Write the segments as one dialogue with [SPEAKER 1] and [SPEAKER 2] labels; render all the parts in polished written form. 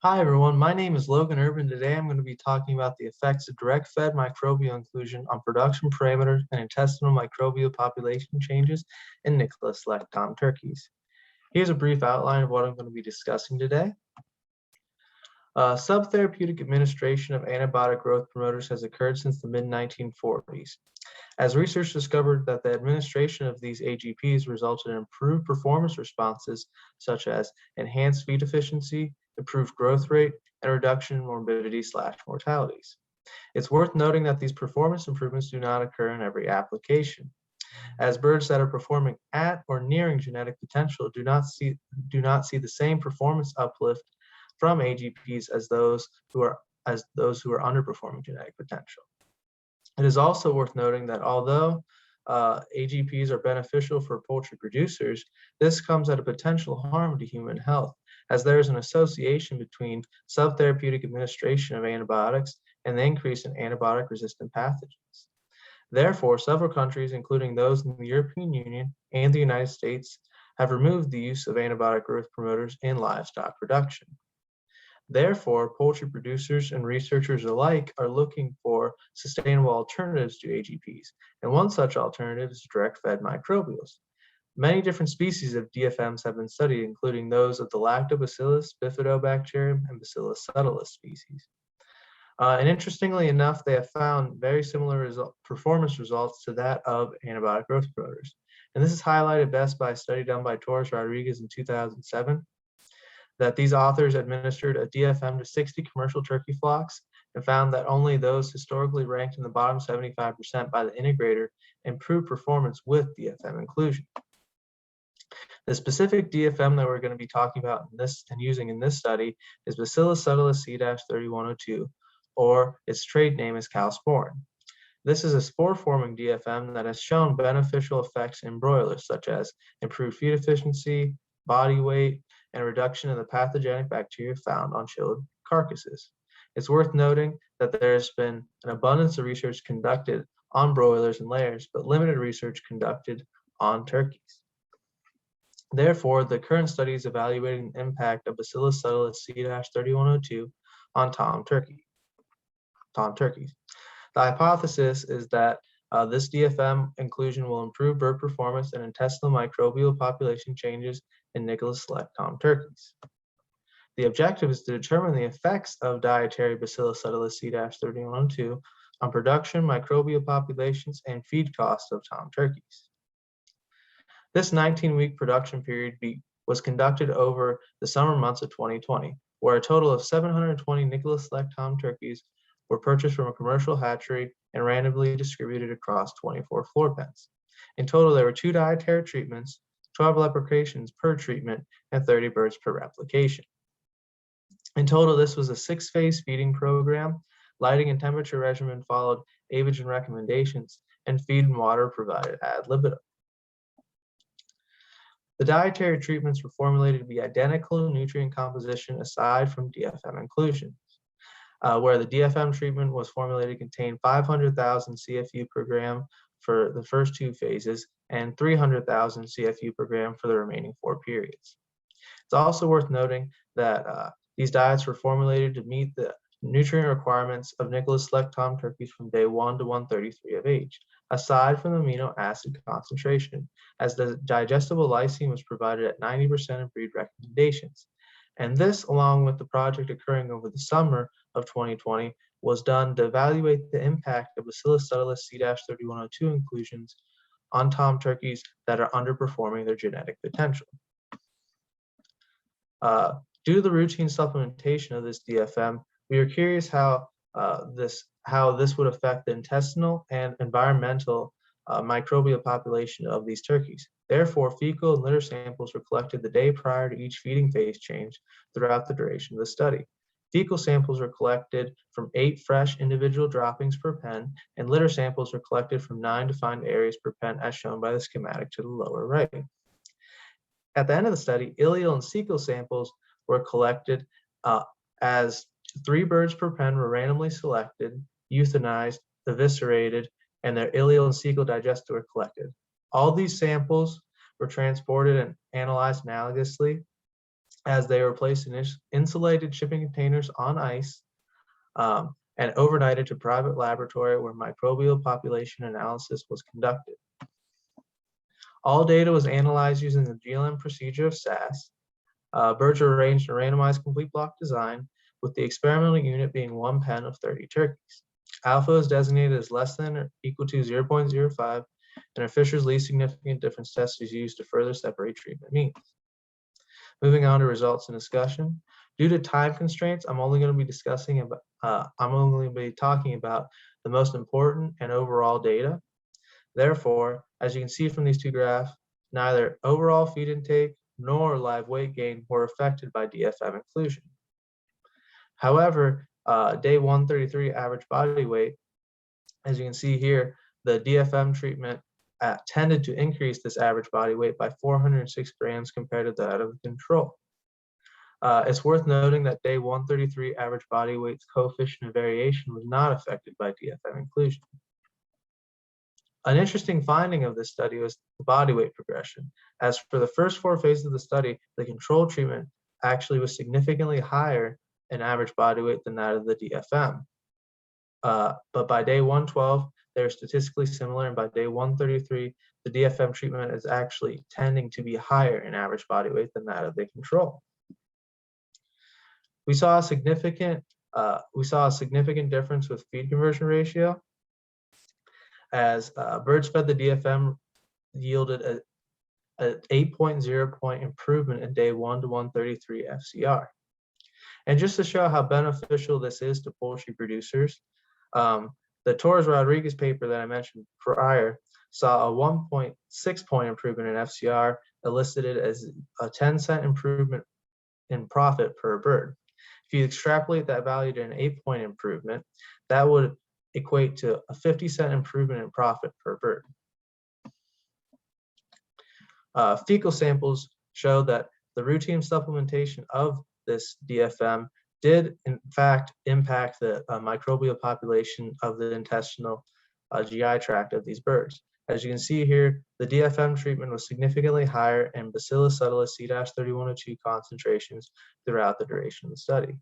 [SPEAKER 1] Hi everyone, my name is Logan Urban. Today I'm going to be talking about the effects of direct-fed microbial inclusion on production parameters and intestinal microbial population changes in Nicholas Lect Tom turkeys. Here's a brief outline of what I'm going to be discussing today. Subtherapeutic administration of antibiotic growth promoters has occurred since the mid-1940s. As research discovered that the administration of these AGPs resulted in improved performance responses such as enhanced feed efficiency, improved growth rate, and reduction in morbidity/mortalities. It's worth noting that these performance improvements do not occur in every application, as birds that are performing at or nearing genetic potential do not see the same performance uplift from AGPs as those who are underperforming genetic potential. It is also worth noting that although AGPs are beneficial for poultry producers, this comes at a potential harm to human health, as there is an association between subtherapeutic administration of antibiotics and the increase in antibiotic-resistant pathogens. Therefore, several countries, including those in the European Union and the United States, have removed the use of antibiotic growth promoters in livestock production. Therefore, poultry producers and researchers alike are looking for sustainable alternatives to AGPs, and one such alternative is direct-fed microbials. Many different species of DFMs have been studied, including those of the Lactobacillus, Bifidobacterium, and Bacillus subtilis species. And interestingly enough, they have found very similar performance results to that of antibiotic growth promoters. And this is highlighted best by a study done by Torres Rodriguez in 2007, that these authors administered a DFM to 60 commercial turkey flocks and found that only those historically ranked in the bottom 75% by the integrator improved performance with DFM inclusion. The specific DFM that we're going to be talking about in this and using in this study is Bacillus subtilis C-3102, or its trade name is Calsporin. This is a spore-forming DFM that has shown beneficial effects in broilers, such as improved feed efficiency, body weight, and reduction in the pathogenic bacteria found on chilled carcasses. It's worth noting that there has been an abundance of research conducted on broilers and layers, but limited research conducted on turkeys. Therefore, the current study is evaluating the impact of Bacillus subtilis C-3102 on tom turkeys. The hypothesis is that this DFM inclusion will improve bird performance and intestinal microbial population changes in Nicholas Lect tom turkeys. The objective is to determine the effects of dietary Bacillus subtilis C-3102 on production, microbial populations, and feed costs of tom turkeys. This 19-week production period was conducted over the summer months of 2020, where a total of 720 Nicholas Lect tom turkeys were purchased from a commercial hatchery and randomly distributed across 24 floor pens. In total, there were 2 dietary treatments, 12 replications per treatment, and 30 birds per replication. In total, this was a 6-phase feeding program. Lighting and temperature regimen followed AVIGEN recommendations, and feed and water provided ad libitum. The dietary treatments were formulated to be identical in nutrient composition aside from DFM inclusion, where the DFM treatment was formulated to contain 500,000 CFU per gram for the first 2 phases and 300,000 CFU per gram for the remaining 4 periods. It's also worth noting that these diets were formulated to meet the nutrient requirements of Nicholas Lect tom turkeys from day 1 to 133 of age, aside from the amino acid concentration, as the digestible lysine was provided at 90% of breed recommendations. And this, along with the project occurring over the summer of 2020, was done to evaluate the impact of Bacillus subtilis C-3102 inclusions on tom turkeys that are underperforming their genetic potential. Due to the routine supplementation of this DFM, we are curious how this would affect the intestinal and environmental microbial population of these turkeys. Therefore, fecal and litter samples were collected the day prior to each feeding phase change throughout the duration of the study. Fecal samples were collected from 8 fresh individual droppings per pen, and litter samples were collected from 9 defined areas per pen, as shown by the schematic to the lower right. At the end of the study, ileal and cecal samples were collected as 3 birds per pen were randomly selected, euthanized, eviscerated, and their ileal and cecal digesta were collected. All these samples were transported and analyzed analogously as they were placed in insulated shipping containers on ice and overnighted to private laboratory where microbial population analysis was conducted. All data was analyzed using the GLM procedure of SAS. Birds were arranged in a randomized complete block design, with the experimental unit being one pen of 30 turkeys. Alpha is designated as less than or equal to 0.05, and a Fisher's least significant difference test is used to further separate treatment means. Moving on to results and discussion. Due to time constraints, I'm only going to be talking about the most important and overall data. Therefore, as you can see from these two graphs, neither overall feed intake nor live weight gain were affected by DFM inclusion. However, day 133 average body weight, as you can see here, the DFM treatment tended to increase this average body weight by 406 grams compared to that of the control. It's worth noting that day 133 average body weight's coefficient of variation was not affected by DFM inclusion. An interesting finding of this study was the body weight progression. As for the first 4 phases of the study, the control treatment actually was significantly higher in average body weight than that of the DFM. But by day 112, they're statistically similar, and by day 133, the DFM treatment is actually tending to be higher in average body weight than that of the control. We saw a significant difference with feed conversion ratio, as birds fed the DFM yielded an 8.0 point improvement in day 1 to 133 FCR. And just to show how beneficial this is to poultry producers, the Torres-Rodriguez paper that I mentioned prior saw a 1.6 point improvement in FCR, elicited as a 10-cent improvement in profit per bird. If you extrapolate that value to an 8-point improvement, that would equate to a 50-cent improvement in profit per bird. Fecal samples show that the routine supplementation of this DFM did in fact impact the microbial population of the intestinal GI tract of these birds. As you can see here, the DFM treatment was significantly higher in Bacillus subtilis C-3102 concentrations throughout the duration of the study.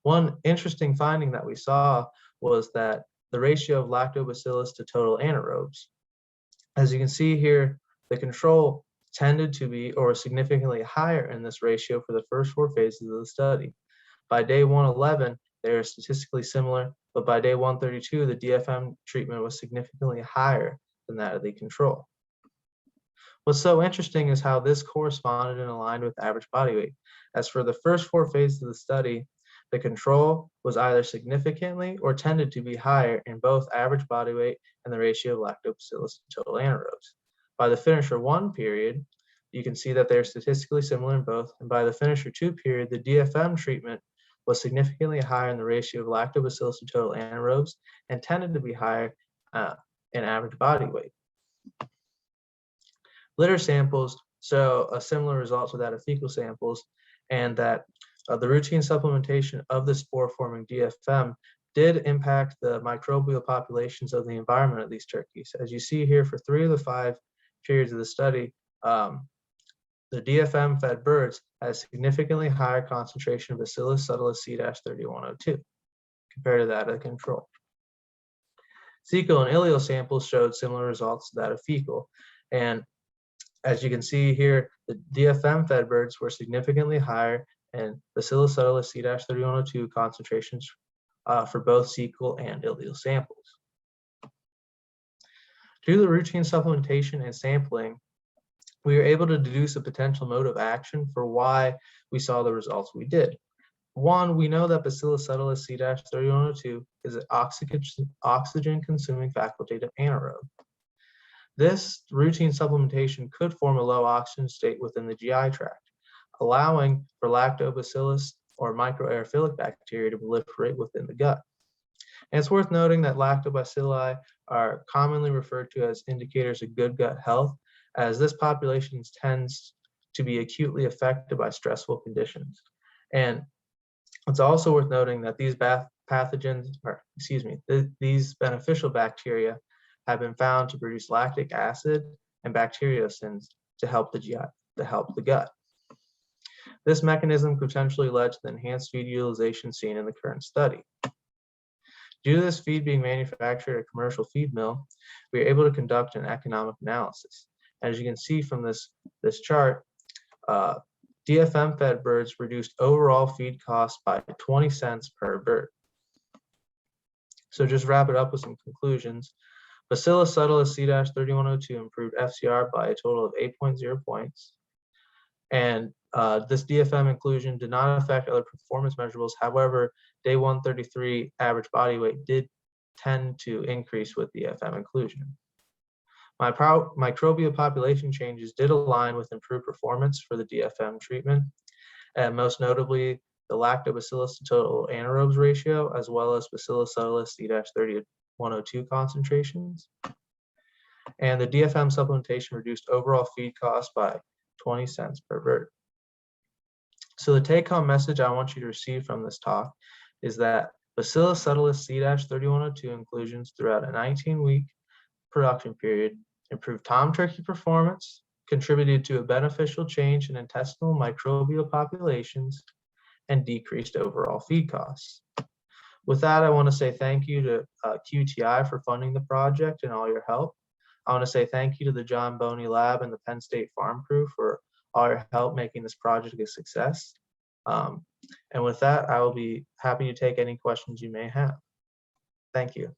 [SPEAKER 1] One interesting finding that we saw was that the ratio of lactobacillus to total anaerobes. As you can see here, the control tended to be or significantly higher in this ratio for the first 4 phases of the study. By day 111, they are statistically similar, but by day 132, the DFM treatment was significantly higher than that of the control. What's so interesting is how this corresponded and aligned with average body weight. As for the first 4 phases of the study, the control was either significantly or tended to be higher in both average body weight and the ratio of lactobacillus to total anaerobes. By the finisher 1 period, you can see that they're statistically similar in both, and by the finisher 2 period, the DFM treatment was significantly higher in the ratio of lactobacillus to total anaerobes and tended to be higher in average body weight. Litter samples show a similar result to that of fecal samples, and that the routine supplementation of the spore-forming DFM did impact the microbial populations of the environment of these turkeys. As you see here, for 3 of the 5 periods of the study, the DFM-fed birds had a significantly higher concentration of Bacillus subtilis C-3102 compared to that of the control. Fecal and ileal samples showed similar results to that of fecal, and as you can see here, the DFM-fed birds were significantly higher in Bacillus subtilis C-3102 concentrations for both fecal and ileal samples. Due to the routine supplementation and sampling, we were able to deduce a potential mode of action for why we saw the results we did. One, we know that Bacillus subtilis C-3102 is an oxygen-consuming facultative anaerobe. This routine supplementation could form a low oxygen state within the GI tract, allowing for lactobacillus or microaerophilic bacteria to proliferate within the gut. And it's worth noting that lactobacilli are commonly referred to as indicators of good gut health, as this population tends to be acutely affected by stressful conditions. And it's also worth noting that these these beneficial bacteria have been found to produce lactic acid and bacteriocins to help the GI, to help the gut. This mechanism potentially led to the enhanced feed utilization seen in the current study. Due to this feed being manufactured at a commercial feed mill, we are able to conduct an economic analysis. As you can see from this chart, DFM fed birds reduced overall feed costs by 20 cents per bird. So just wrap it up with some conclusions. Bacillus subtilis C-3102 improved FCR by a total of 8.0 points. And this DFM inclusion did not affect other performance measurables. However, day 133 average body weight did tend to increase with DFM inclusion. Microbial population changes did align with improved performance for the DFM treatment, and most notably the lactobacillus to total anaerobes ratio, as well as Bacillus subtilis C-3102 concentrations. And the DFM supplementation reduced overall feed costs by 20 cents per bird. So the take-home message I want you to receive from this talk is that Bacillus subtilis C-3102 inclusions throughout a 19-week production period improved tom turkey performance, contributed to a beneficial change in intestinal microbial populations, and decreased overall feed costs. With that, I want to say thank you to QTI for funding the project and all your help. I want to say thank you to the John Boney Lab and the Penn State Farm Crew for all your help making this project a success. And with that, I will be happy to take any questions you may have. Thank you.